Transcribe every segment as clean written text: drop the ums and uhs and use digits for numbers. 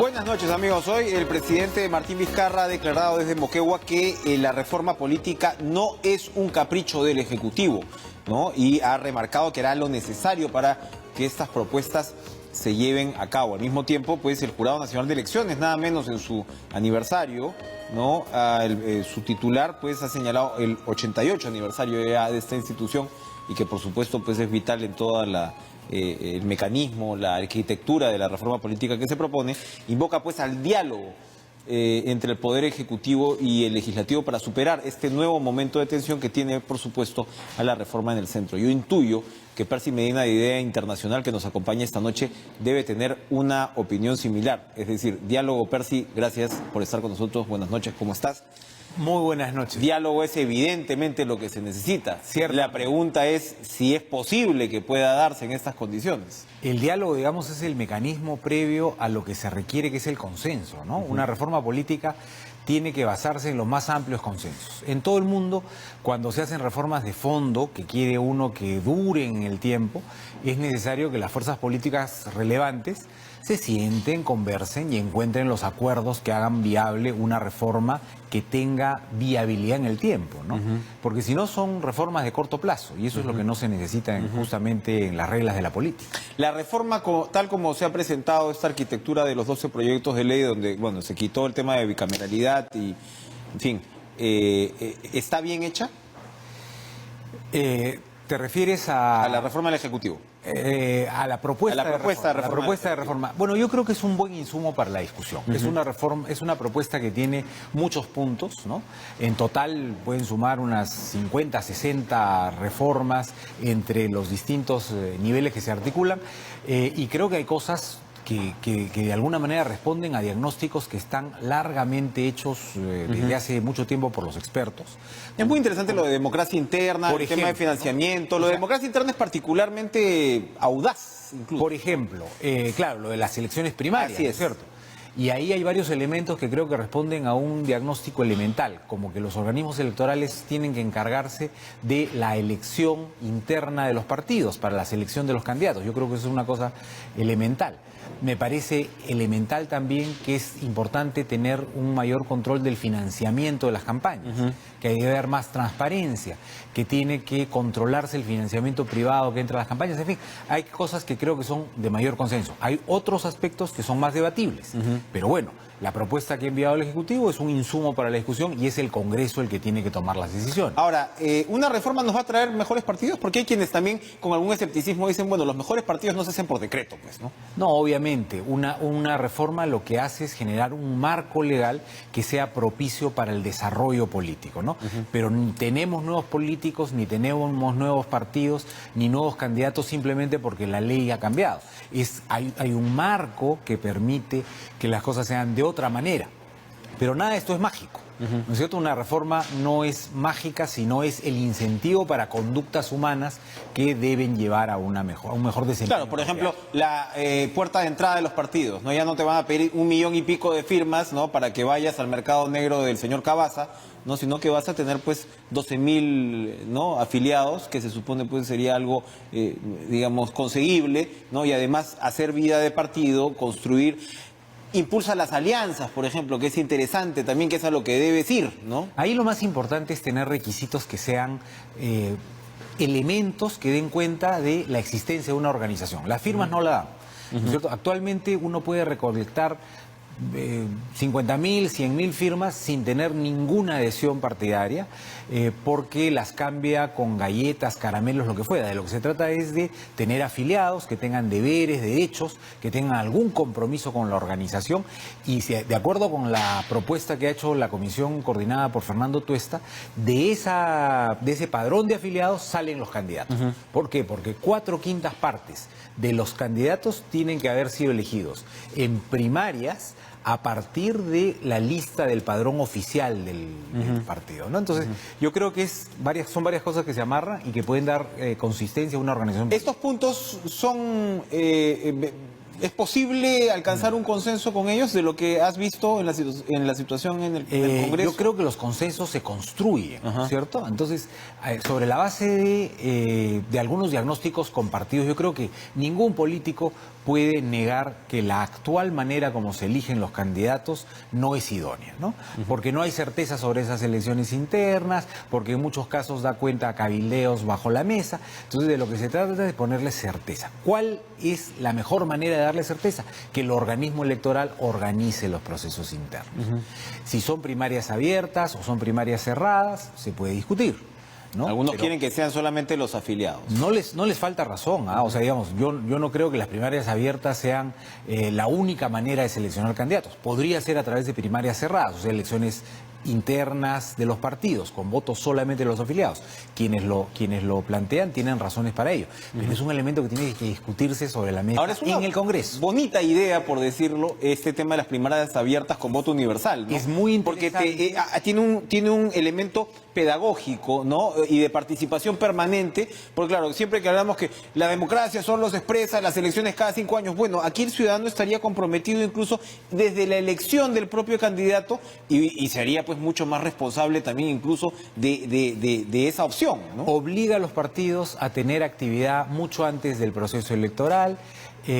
Buenas noches, amigos. Hoy el presidente Martín Vizcarra ha declarado desde Moquegua que la reforma política no es un capricho del Ejecutivo, ¿no? Y ha remarcado que hará lo necesario para que estas propuestas se lleven a cabo. Al mismo tiempo, pues el Jurado Nacional de Elecciones, nada menos en su aniversario, ¿no? Su titular pues ha señalado el 88 aniversario de esta institución y que por supuesto pues es vital en toda el mecanismo, la arquitectura de la reforma política que se propone. Invoca pues al diálogo entre el Poder Ejecutivo y el Legislativo para superar este nuevo momento de tensión que tiene, por supuesto, a la reforma en el centro. Yo intuyo que Percy Medina, de Idea Internacional, que nos acompaña esta noche, debe tener una opinión similar. Es decir, diálogo. Percy, gracias por estar con nosotros. Buenas noches, ¿cómo estás? Muy buenas noches. Diálogo es evidentemente lo que se necesita. Cierto. La pregunta es si es posible que pueda darse en estas condiciones. El diálogo, digamos, es el mecanismo previo a lo que se requiere, que es el consenso, ¿no? Una reforma política tiene que basarse en los más amplios consensos. En todo el mundo, cuando se hacen reformas de fondo, que quiere uno que duren en el tiempo, es necesario que las fuerzas políticas relevantes se sienten, conversen y encuentren los acuerdos que hagan viable una reforma que tenga viabilidad en el tiempo, ¿no? Porque si no son reformas de corto plazo, y eso es lo que no se necesita justamente en las reglas de la política. La reforma, tal como se ha presentado esta arquitectura de los 12 proyectos de ley, donde bueno, se quitó el tema de bicameralidad y, en fin, ¿está bien hecha? ¿Te refieres a la reforma del Ejecutivo? A la propuesta de reforma. Bueno, yo creo que es un buen insumo para la discusión. Es una reforma, es una propuesta que tiene muchos puntos, ¿no? En total pueden sumar unas 50, 60 reformas entre los distintos niveles que se articulan, y creo que hay cosas que de alguna manera responden a diagnósticos que están largamente hechos desde hace mucho tiempo por los expertos. Es muy interesante lo de democracia interna, el tema de financiamiento. Lo de democracia interna es particularmente audaz, incluso. Por ejemplo, claro, lo de las elecciones primarias, así es, ¿cierto? Y ahí hay varios elementos que creo que responden a un diagnóstico elemental, como que los organismos electorales tienen que encargarse de la elección interna de los partidos para la selección de los candidatos. Yo creo que eso es una cosa elemental. Me parece elemental también que es importante tener un mayor control del financiamiento de las campañas, que debe haber más transparencia, que tiene que controlarse el financiamiento privado que entra a las campañas. En fin, hay cosas que creo que son de mayor consenso. Hay otros aspectos que son más debatibles, pero bueno, la propuesta que ha enviado el Ejecutivo es un insumo para la discusión y es el Congreso el que tiene que tomar las decisiones. Ahora, ¿una reforma nos va a traer mejores partidos? Porque hay quienes también con algún escepticismo dicen, bueno, los mejores partidos no se hacen por decreto, pues, ¿no? No, obviamente, una reforma lo que hace es generar un marco legal que sea propicio para el desarrollo político, ¿no? Pero ni tenemos nuevos políticos, ni tenemos nuevos partidos, ni nuevos candidatos simplemente porque la ley ha cambiado. Hay un marco que permite que las cosas sean de otra manera, pero nada de esto es mágico. ¿No es cierto? Una reforma no es mágica, sino es el incentivo para conductas humanas que deben llevar a un mejor desempeño. Claro, por ejemplo, la puerta de entrada de los partidos, ¿no? Ya no te van a pedir 1 millón y pico de firmas, ¿no? Para que vayas al mercado negro del señor Cavazza, ¿no? Sino que vas a tener pues 12.000, ¿no? afiliados, que se supone pues sería algo, digamos, conseguible, ¿no? Y además hacer vida de partido, construir. Impulsa las alianzas, por ejemplo, que es interesante también, que es a lo que debes ir, ¿no? Ahí lo más importante es tener requisitos que sean elementos que den cuenta de la existencia de una organización. Las firmas no la dan, ¿no es cierto? Actualmente uno puede recolectar 50.000, 100.000 firmas sin tener ninguna adhesión partidaria, porque las cambia con galletas, caramelos, lo que fuera. De lo que se trata es de tener afiliados que tengan deberes, derechos, que tengan algún compromiso con la organización, y de acuerdo con la propuesta que ha hecho la comisión coordinada por Fernando Tuesta, de ese padrón de afiliados salen los candidatos. ¿Por qué? Porque 4/5 partes de los candidatos tienen que haber sido elegidos en primarias a partir de la lista del padrón oficial del partido, ¿no? Entonces, yo creo que son varias cosas que se amarran y que pueden dar consistencia a una organización. Estos puntos son ¿Es posible alcanzar un consenso con ellos de lo que has visto en la situación en el Congreso? Yo creo que los consensos se construyen, ¿cierto? Entonces, sobre la base de algunos diagnósticos compartidos, yo creo que ningún político puede negar que la actual manera como se eligen los candidatos no es idónea, ¿no? Porque no hay certeza sobre esas elecciones internas, porque en muchos casos da cuenta a cabildeos bajo la mesa. Entonces, de lo que se trata es de ponerle certeza. ¿Cuál es la mejor manera de darle certeza? Que el organismo electoral organice los procesos internos. Si son primarias abiertas o son primarias cerradas, se puede discutir, ¿no? Algunos quieren que sean solamente los afiliados. No les falta razón, ¿ah? O sea, digamos, yo no creo que las primarias abiertas sean la única manera de seleccionar candidatos. Podría ser a través de primarias cerradas, o sea, elecciones internas de los partidos, con votos solamente de los afiliados. Quienes lo plantean tienen razones para ello, pero es un elemento que tiene que discutirse sobre la mesa en el Congreso. Bonita idea, por decirlo, este tema de las primarias abiertas con voto universal, ¿no? Es muy interesante. Porque tiene un elemento pedagógico, ¿no? Y de participación permanente, porque claro, siempre que hablamos que la democracia solo se expresa en las elecciones cada 5 años, bueno, aquí el ciudadano estaría comprometido incluso desde la elección del propio candidato y sería pues mucho más responsable también incluso de esa opción, ¿no? Obliga a los partidos a tener actividad mucho antes del proceso electoral,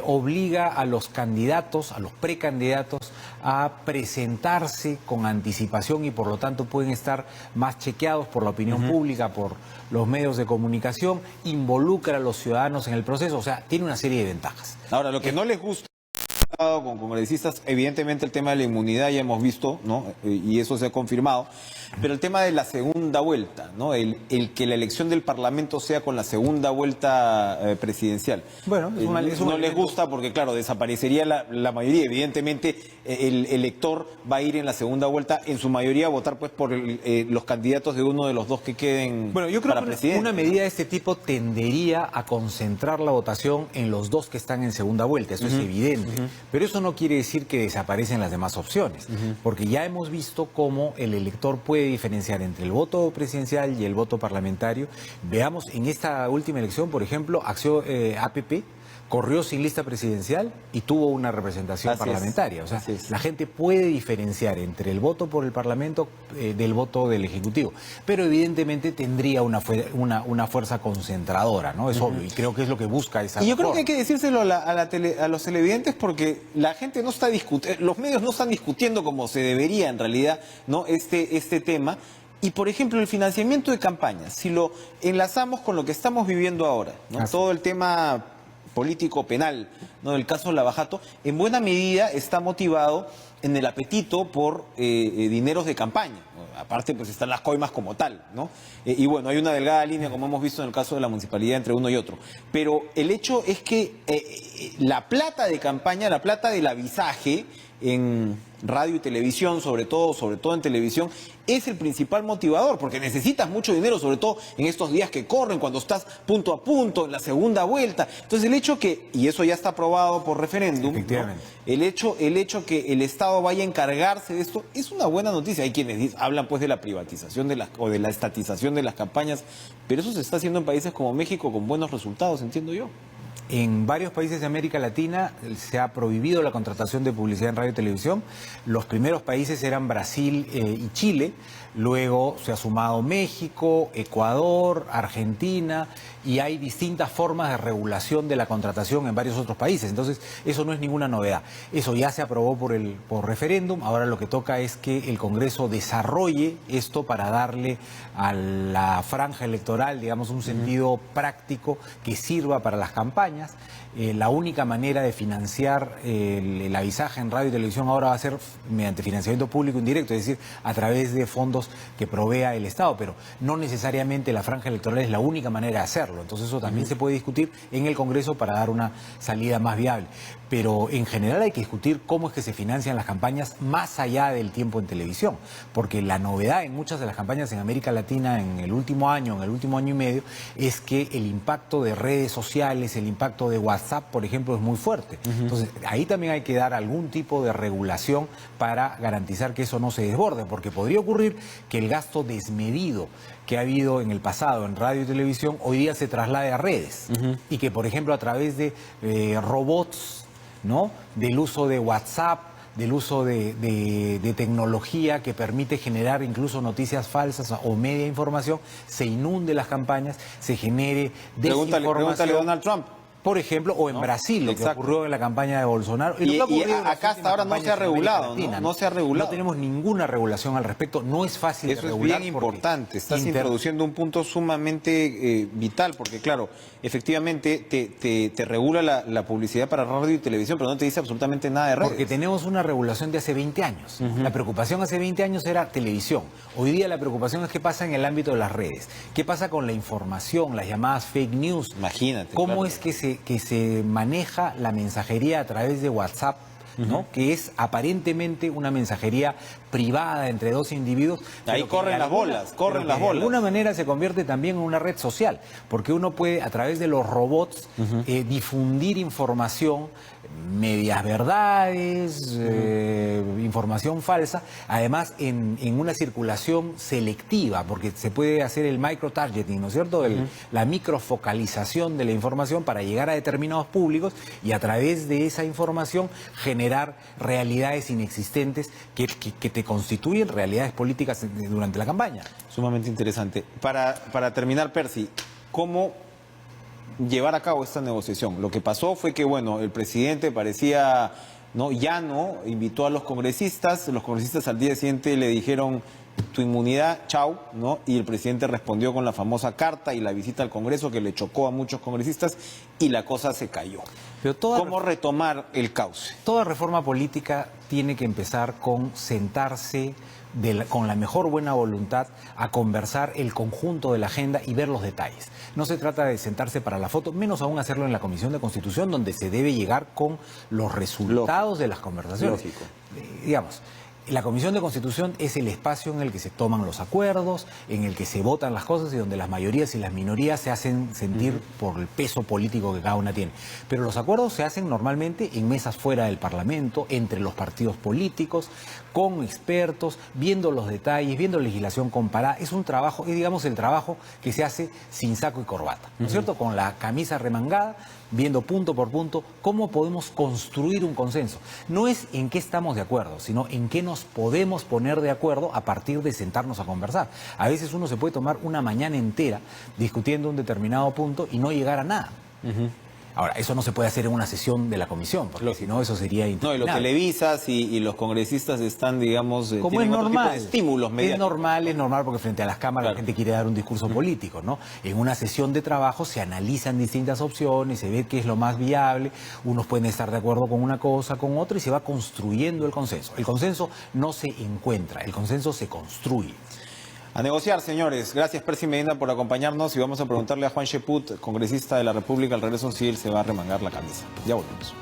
obliga a los candidatos, a los precandidatos, a presentarse con anticipación y por lo tanto pueden estar más chequeados por la opinión pública, por los medios de comunicación, involucra a los ciudadanos en el proceso, o sea, tiene una serie de ventajas. Ahora, lo que no les gusta con congresistas, evidentemente el tema de la inmunidad ya hemos visto, ¿no? Y eso se ha confirmado, pero el tema de la segunda vuelta, ¿no? El que la elección del Parlamento sea con la segunda vuelta presidencial. Bueno, no les gusta porque, claro, desaparecería la mayoría. Evidentemente, el elector va a ir en la segunda vuelta, en su mayoría, a votar pues por los candidatos de uno de los dos que queden Bueno, yo creo para que presidente. una medida de este tipo tendería a concentrar la votación en los dos que están en segunda vuelta, eso es evidente. Pero eso no quiere decir que desaparecen las demás opciones, porque ya hemos visto cómo el elector puede diferenciar entre el voto presidencial y el voto parlamentario. Veamos, en esta última elección, por ejemplo, APP corrió sin lista presidencial y tuvo una representación parlamentaria. O sea, la gente puede diferenciar entre el voto por el Parlamento del voto del Ejecutivo. Pero evidentemente tendría una fuerza concentradora, ¿no? Es obvio, y creo que es lo que busca esa Y yo creo reforma. que hay que decírselo a los televidentes porque la gente no está discutiendo, los medios no están discutiendo como se debería en realidad, ¿no? Este tema. Y, por ejemplo, el financiamiento de campañas, si lo enlazamos con lo que estamos viviendo ahora, ¿no? Todo el tema político penal, ¿no? Del caso Lavajato, en buena medida está motivado en el apetito por dineros de campaña, ¿no? Aparte, pues están las coimas como tal, ¿no? Y bueno, hay una delgada línea, como hemos visto en el caso de la municipalidad, entre uno y otro. Pero el hecho es que la plata de campaña, la plata del avisaje en radio y televisión, sobre todo en televisión, es el principal motivador, porque necesitas mucho dinero, sobre todo en estos días que corren, cuando estás punto a punto, en la segunda vuelta. Entonces el hecho que, y eso ya está aprobado por referéndum, Efectivamente, ¿no? el hecho que el Estado vaya a encargarse de esto, es una buena noticia. Hay quienes hablan pues de la privatización o de la estatización de las campañas, pero eso se está haciendo en países como México con buenos resultados, entiendo yo. En varios países de América Latina se ha prohibido la contratación de publicidad en radio y televisión. Los primeros países eran Brasil y Chile, luego se ha sumado México, Ecuador, Argentina, y hay distintas formas de regulación de la contratación en varios otros países. Entonces, eso no es ninguna novedad. Eso ya se aprobó por referéndum. Ahora lo que toca es que el Congreso desarrolle esto para darle a la franja electoral, digamos, un sentido práctico que sirva para las campañas. La única manera de financiar el avisaje en radio y televisión ahora va a ser mediante financiamiento público indirecto, es decir, a través de fondos que provea el Estado, pero no necesariamente la franja electoral es la única manera de hacerlo. Entonces eso también se puede discutir en el Congreso para dar una salida más viable. Pero en general hay que discutir cómo es que se financian las campañas más allá del tiempo en televisión, porque la novedad en muchas de las campañas en América Latina en el último año y medio, es que el impacto de redes sociales, el impacto de WhatsApp, por ejemplo, es muy fuerte. Entonces, ahí también hay que dar algún tipo de regulación para garantizar que eso no se desborde, porque podría ocurrir que el gasto desmedido que ha habido en el pasado en radio y televisión hoy día se traslade a redes y que, por ejemplo, a través de robots ¿no?, del uso de WhatsApp, del uso de tecnología que permite generar incluso noticias falsas o media información, se inunde las campañas, se genere desinformación. Pregúntale a Donald Trump. Por ejemplo, o en Brasil, lo que ocurrió en la campaña de Bolsonaro. Y acá hasta ahora no se ha regulado, ¿no? No se ha regulado. No tenemos ninguna regulación al respecto, no es fácil de regular. Eso es bien importante, estás introduciendo un punto sumamente vital, porque claro, efectivamente te regula la publicidad para radio y televisión, pero no te dice absolutamente nada de redes. Porque tenemos una regulación de hace 20 años. La preocupación hace 20 años era televisión. Hoy día la preocupación es qué pasa en el ámbito de las redes. ¿Qué pasa con la información, las llamadas fake news? Imagínate. ¿Cómo claro. es que se maneja la mensajería a través de WhatsApp, ¿no?, que es aparentemente una mensajería privada entre dos individios? Ahí corren las bolas, corren las bolas. De alguna manera se convierte también en una red social, porque uno puede a través de los robots difundir información, medias verdades, información falsa, además en una circulación selectiva, porque se puede hacer el micro-targeting, ¿no es cierto?, la microfocalización de la información para llegar a determinados públicos y a través de esa información generar realidades inexistentes que te constituyen realidades políticas durante la campaña. Sumamente interesante. Para terminar, Percy, ¿cómo llevar a cabo esta negociación? Lo que pasó fue que, bueno, el presidente parecía llano, invitó a los congresistas al día siguiente le dijeron tu inmunidad, chau, ¿no? Y el presidente respondió con la famosa carta y la visita al Congreso que le chocó a muchos congresistas y la cosa se cayó. Pero ¿cómo retomar el cauce? Toda reforma política tiene que empezar con sentarse con la mejor buena voluntad a conversar el conjunto de la agenda y ver los detalles. No se trata de sentarse para la foto, menos aún hacerlo en la Comisión de Constitución, donde se debe llegar con los resultados de las conversaciones. Lógico. Digamos, la Comisión de Constitución es el espacio en el que se toman los acuerdos, en el que se votan las cosas y donde las mayorías y las minorías se hacen sentir por el peso político que cada una tiene. Pero los acuerdos se hacen normalmente en mesas fuera del Parlamento, entre los partidos políticos, con expertos, viendo los detalles, viendo legislación comparada. Es un trabajo, es digamos el trabajo que se hace sin saco y corbata, ¿no es cierto?, con la camisa remangada, viendo punto por punto cómo podemos construir un consenso. No es en qué estamos de acuerdo, sino en qué nos podemos poner de acuerdo a partir de sentarnos a conversar. A veces uno se puede tomar una mañana entera discutiendo un determinado punto y no llegar a nada. Ahora, eso no se puede hacer en una sesión de la comisión, porque si no, eso sería interminable. No, y los televisas y los congresistas están, digamos, como tienen es normal, otro tipo de estímulos mediáticos. Es normal porque frente a las cámaras la gente quiere dar un discurso político, ¿no? En una sesión de trabajo se analizan distintas opciones, se ve qué es lo más viable, unos pueden estar de acuerdo con una cosa, con otra, y se va construyendo el consenso. El consenso no se encuentra, el consenso se construye. A negociar, señores. Gracias, Percy Medina, por acompañarnos y vamos a preguntarle a Juan Cheput, congresista de la República, al regreso si él se va a remangar la camisa. Ya volvemos.